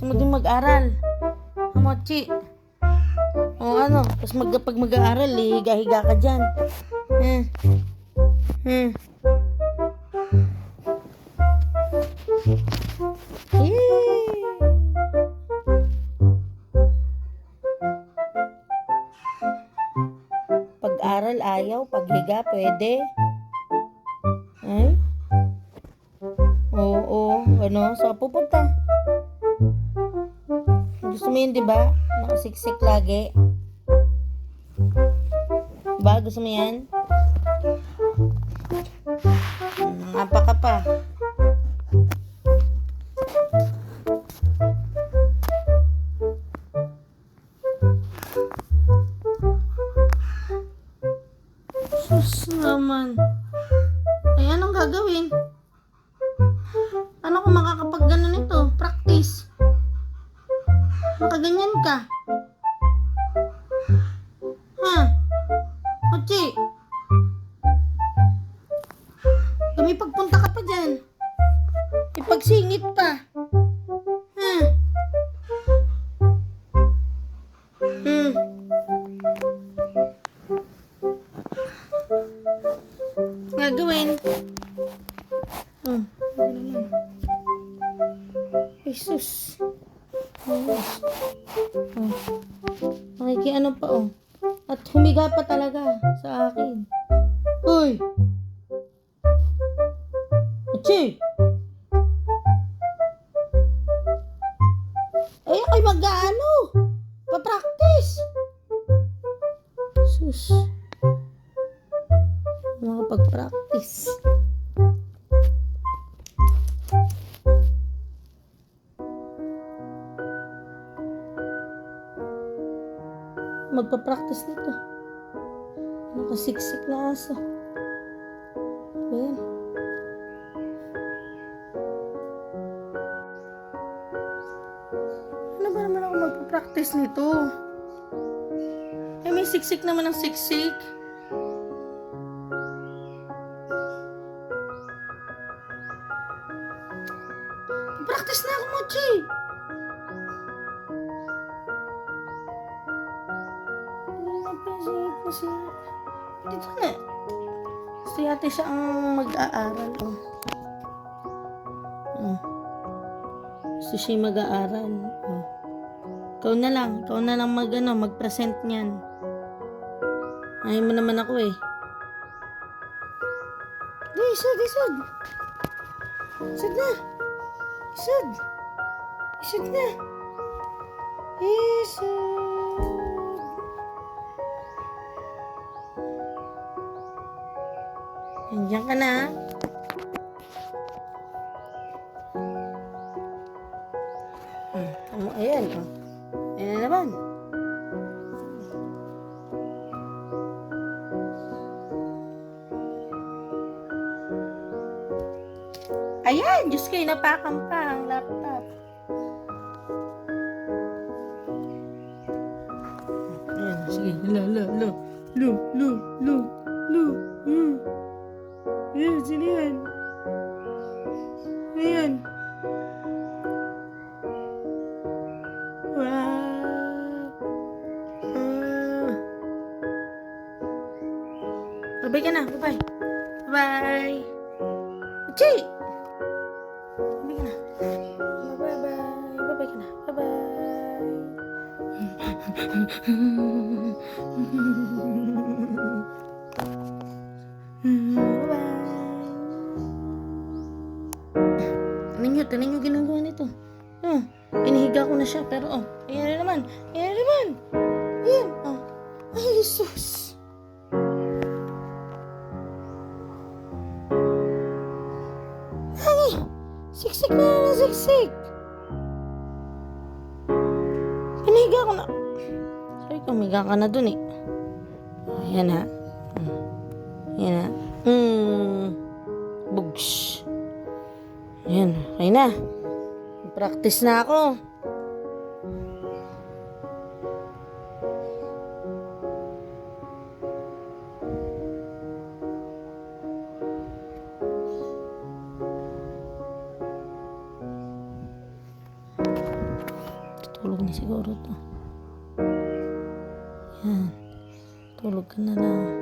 Gusto mo din mag-aral. Mochi. O ano, tapos pag mag-aaral, higa-higa ka dyan. Yay! Pag-aral ayaw, paghiga pwede. Ay? Oo, ano? Saan pupunta? Gusto mo yun, di ba? Nakasiksik lagi. Diba? Gusto mo yan? Apa ka pa. Sus naman. Ay, anong gagawin? Ano kung makakapag ganun ito? Practice. Makaganyan ka. Ha? Mochi? Kami pagpunta ka pa dyan. Ipagsingit pa. Ha? Gagawin. Jesus. Ano pa At humiga pa talaga sa akin. Uy! Achi! Ay, ako'y mag-ano? Pa-practice. Sus. Makapag-practice. Magpa-practice nito. Nakasiksik na aso. Ayan. Ano ba naman ako magpa-practice nito? May siksik naman ang siksik. Practice na ako, Mochi. Dito na. Gusto yate siya ang mag-aaral. Gusto siya mag-aaral. Ikaw na lang mag-present niyan. Ayaw mo naman ako eh. Di, isod. Isod na. Isod na. Isod. Andiyan ka na. Ayan. Ayan na naman. Ayan, Diyos ko, inapakan pa ang laptop. Ayan, sige. Lo. Ayan, sino yan? Ayan. Wow. Bye-bye ka na. Bye-bye. Bye-bye. Uchi! Bye-bye ka na. Bye-bye. Bye-bye ka na. Bye-bye. Tingnan nyo ginagawa nito. Inihiga ko na siya, pero ayan na naman. Ayan. Ay, Jesus. Ay, siksik na siksik. Pinihiga ko na. Sabi ko, umiga ka na dun eh. Ayan ha. Bugs. Ayan, okay na. Practice na ako. Tulog na siguro to. Yan. Tulog ka na lang.